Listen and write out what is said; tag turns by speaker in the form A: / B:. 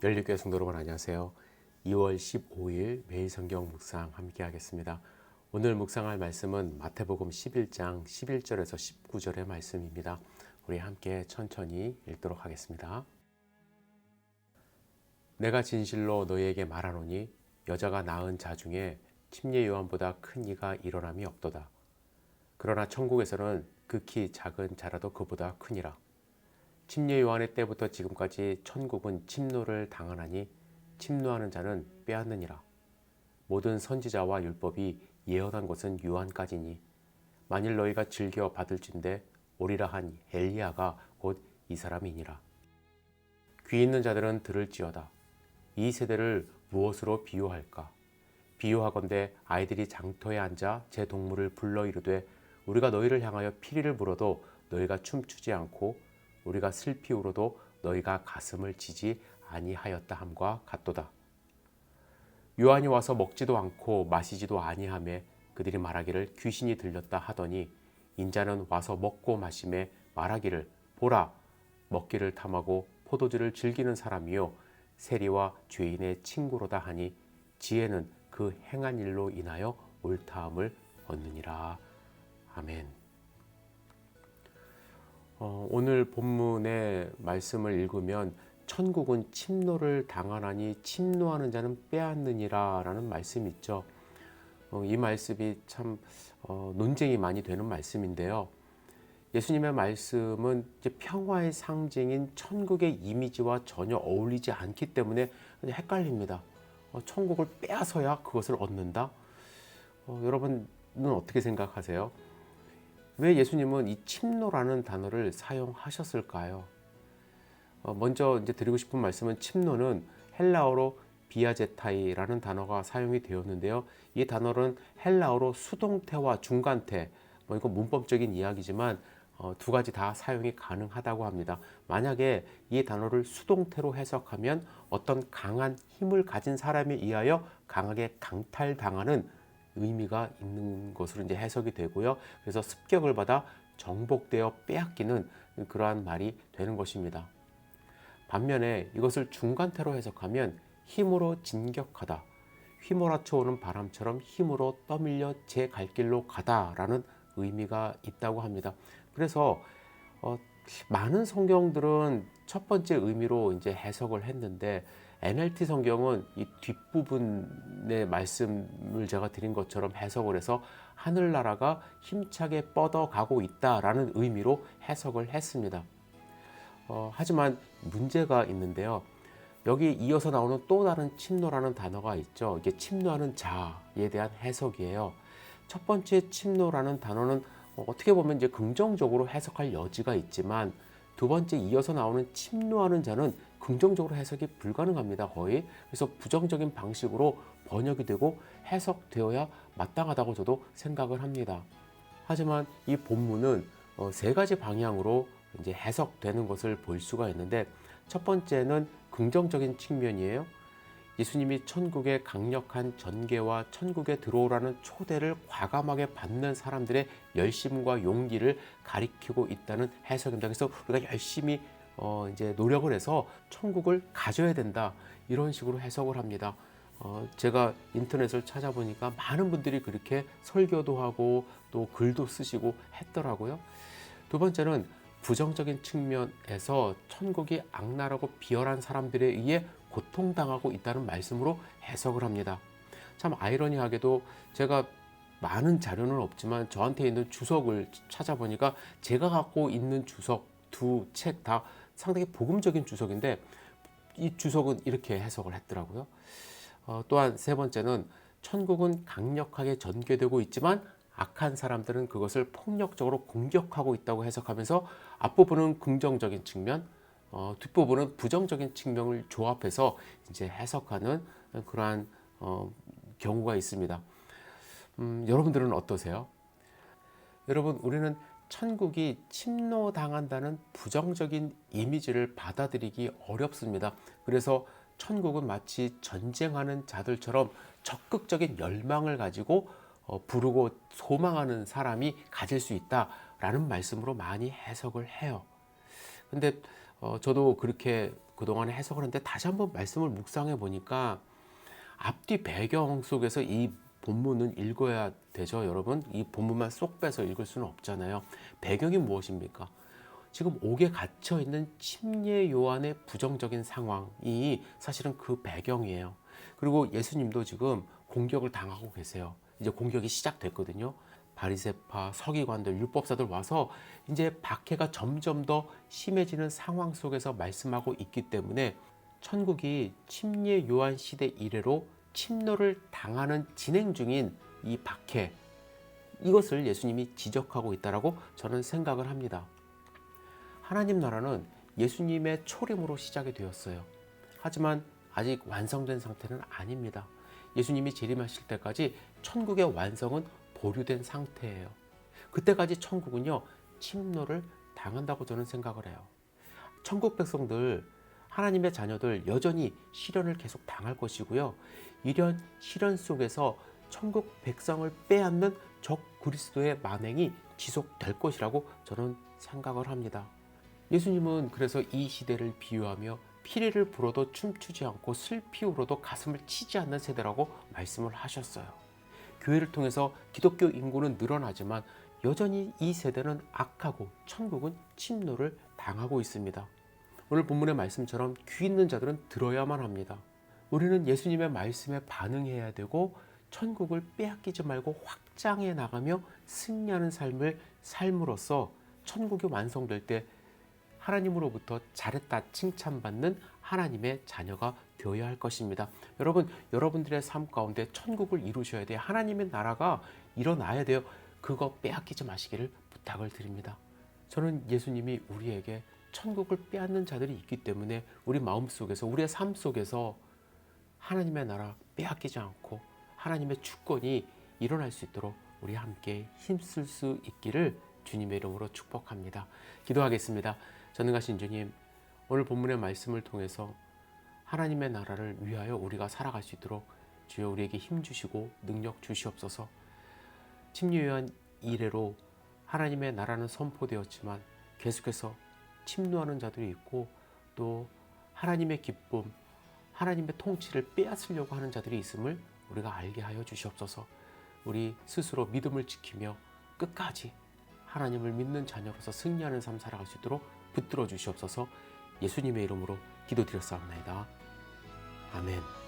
A: 열린교회 성도 여러분 안녕하세요. 2월 15일 매일 성경 묵상 함께 하겠습니다. 오늘 묵상할 말씀은 마태복음 11장 11절에서 19절의 말씀입니다. 우리 함께 천천히 읽도록 하겠습니다. 내가 진실로 너희에게 말하노니 여자가 낳은 자 중에 침례 요한보다 큰 이가 일어남이 없도다. 그러나 천국에서는 극히 작은 자라도 그보다 크니라. 침례 요한의 때부터 지금까지 천국은 침노를 당하나니 침노하는 자는 빼앗느니라. 모든 선지자와 율법이 예언한 것은 요한까지니 만일 너희가 즐겨 받을진대 오리라 한 엘리야가 곧 이 사람이니라. 귀 있는 자들은 들을지어다. 이 세대를 무엇으로 비유할까? 비유하건대 아이들이 장터에 앉아 제 동물을 불러 이르되 우리가 너희를 향하여 피리를 불어도 너희가 춤추지 않고 우리가 슬피 울어도 너희가 가슴을 치지 아니하였다 함과 같도다. 요한이 와서 먹지도 않고 마시지도 아니하며 그들이 말하기를 귀신이 들렸다 하더니 인자는 와서 먹고 마시며 말하기를 보라 먹기를 탐하고 포도주를 즐기는 사람이요 세리와 죄인의 친구로다 하니 지혜는 그 행한 일로 인하여 옳다함을 얻느니라. 아멘. 오늘 본문의 말씀을 읽으면 천국은 침노를 당하나니 침노하는 자는 빼앗느니라 라는 말씀이 있죠. 이 말씀이 참 논쟁이 많이 되는 말씀인데요. 예수님의 말씀은 이제 평화의 상징인 천국의 이미지와 전혀 어울리지 않기 때문에 헷갈립니다. 천국을 빼앗아야 그것을 얻는다? 여러분은 어떻게 생각하세요? 왜 예수님은 이 침노라는 단어를 사용하셨을까요? 먼저 이제 드리고 싶은 말씀은 침노는 헬라어로 비아제타이라는 단어가 사용이 되었는데요. 이 단어는 헬라어로 수동태와 중간태, 이거 문법적인 이야기지만 두 가지 다 사용이 가능하다고 합니다. 만약에 이 단어를 수동태로 해석하면 어떤 강한 힘을 가진 사람에 의하여 강하게 강탈당하는 의미가 있는 것으로 이제 해석이 되고요. 그래서 습격을 받아 정복되어 빼앗기는 그러한 말이 되는 것입니다. 반면에 이것을 중간태로 해석하면 힘으로 진격하다, 휘몰아쳐 오는 바람처럼 힘으로 떠밀려 제 갈 길로 가다라는 의미가 있다고 합니다. 그래서 많은 성경들은 첫 번째 의미로 이제 해석을 했는데 NLT 성경은 이 뒷부분의 말씀을 제가 드린 것처럼 해석을 해서 하늘나라가 힘차게 뻗어가고 있다라는 의미로 해석을 했습니다. 하지만 문제가 있는데요. 여기 이어서 나오는 또 다른 침노라는 단어가 있죠. 이게 침노하는 자에 대한 해석이에요. 첫 번째 침노라는 단어는 어떻게 보면 이제 긍정적으로 해석할 여지가 있지만 두 번째 이어서 나오는 침노하는 자는 긍정적으로 해석이 불가능합니다. 거의. 그래서 부정적인 방식으로 번역이 되고 해석되어야 마땅하다고 저도 생각을 합니다. 하지만 이 본문은 세 가지 방향으로 이제 해석되는 것을 볼 수가 있는데 첫 번째는 긍정적인 측면이에요. 예수님이 천국의 강력한 전개와 천국에 들어오라는 초대를 과감하게 받는 사람들의 열심과 용기를 가리키고 있다는 해석입니다. 그래서 우리가 열심히 이제 노력을 해서 천국을 가져야 된다 이런 식으로 해석을 합니다. 제가 인터넷을 찾아보니까 많은 분들이 그렇게 설교도 하고 또 글도 쓰시고 했더라고요. 두 번째는 부정적인 측면에서 천국이 악랄하고 비열한 사람들에 의해 고통당하고 있다는 말씀으로 해석을 합니다. 참 아이러니하게도 제가 많은 자료는 없지만 저한테 있는 주석을 찾아보니까 제가 갖고 있는 주석 두 책 다 상당히 복음적인 주석인데 이 주석은 이렇게 해석을 했더라고요. 또한 세 번째는 천국은 강력하게 전개되고 있지만 악한 사람들은 그것을 폭력적으로 공격하고 있다고 해석하면서 앞부분은 긍정적인 측면, 뒷부분은 부정적인 측면을 조합해서 이제 해석하는 그러한 경우가 있습니다. 여러분들은 어떠세요? 여러분, 우리는 천국이 침노당한다는 부정적인 이미지를 받아들이기 어렵습니다. 그래서 천국은 마치 전쟁하는 자들처럼 적극적인 열망을 가지고 부르고 소망하는 사람이 가질 수 있다라는 말씀으로 많이 해석을 해요. 근데 저도 그렇게 그동안 해석을 했는데 다시 한번 말씀을 묵상해 보니까 앞뒤 배경 속에서 이 본문은 읽어야 되죠, 여러분. 이 본문만 쏙 빼서 읽을 수는 없잖아요. 배경이 무엇입니까? 지금 옥에 갇혀 있는 침례 요한의 부정적인 상황이 사실은 그 배경이에요. 그리고 예수님도 지금 공격을 당하고 계세요. 이제 공격이 시작됐거든요. 바리새파, 서기관들, 율법사들 와서 이제 박해가 점점 더 심해지는 상황 속에서 말씀하고 있기 때문에 천국이 침례 요한 시대 이래로 침노를 당하는 진행 중인 이 박해, 이것을 예수님이 지적하고 있다라고 저는 생각을 합니다. 하나님 나라는 예수님의 초림으로 시작이 되었어요. 하지만 아직 완성된 상태는 아닙니다. 예수님이 재림하실 때까지 천국의 완성은 보류된 상태예요. 그때까지 천국은요, 침노를 당한다고 저는 생각을 해요. 천국 백성들, 하나님의 자녀들 여전히 시련을 계속 당할 것이고요. 이런 시련 속에서 천국 백성을 빼앗는 적 그리스도의 만행이 지속될 것이라고 저는 생각을 합니다. 예수님은 그래서 이 시대를 비유하며 피리를 불어도 춤추지 않고 슬피 울어도 가슴을 치지 않는 세대라고 말씀을 하셨어요. 교회를 통해서 기독교 인구는 늘어나지만 여전히 이 세대는 악하고 천국은 침노를 당하고 있습니다. 오늘 본문의 말씀처럼 귀 있는 자들은 들어야만 합니다. 우리는 예수님의 말씀에 반응해야 되고 천국을 빼앗기지 말고 확장해 나가며 승리하는 삶을 삶으로써 천국이 완성될 때 하나님으로부터 잘했다 칭찬받는 하나님의 자녀가 되어야 할 것입니다. 여러분, 여러분들의 삶 가운데 천국을 이루셔야 돼요. 하나님의 나라가 일어나야 돼요. 그거 빼앗기지 마시기를 부탁을 드립니다. 저는 예수님이 우리에게 천국을 빼앗는 자들이 있기 때문에 우리 마음속에서, 우리의 삶 속에서 하나님의 나라 빼앗기지 않고 하나님의 주권이 일어날 수 있도록 우리 함께 힘쓸 수 있기를 주님의 이름으로 축복합니다. 기도하겠습니다. 전능하신 주님, 오늘 본문의 말씀을 통해서 하나님의 나라를 위하여 우리가 살아갈 수 있도록 주여 우리에게 힘 주시고 능력 주시옵소서. 침례요한 이래로 하나님의 나라는 선포되었지만 계속해서 침노하는 자들이 있고 또 하나님의 기쁨, 하나님의 통치를 빼앗으려고 하는 자들이 있음을 우리가 알게 하여 주시옵소서. 우리 스스로 믿음을 지키며 끝까지 하나님을 믿는 자녀로서 승리하는 삶 살아갈 수 있도록 붙들어 주시옵소서. 예수님의 이름으로 기도드렸사옵나이다. 아멘.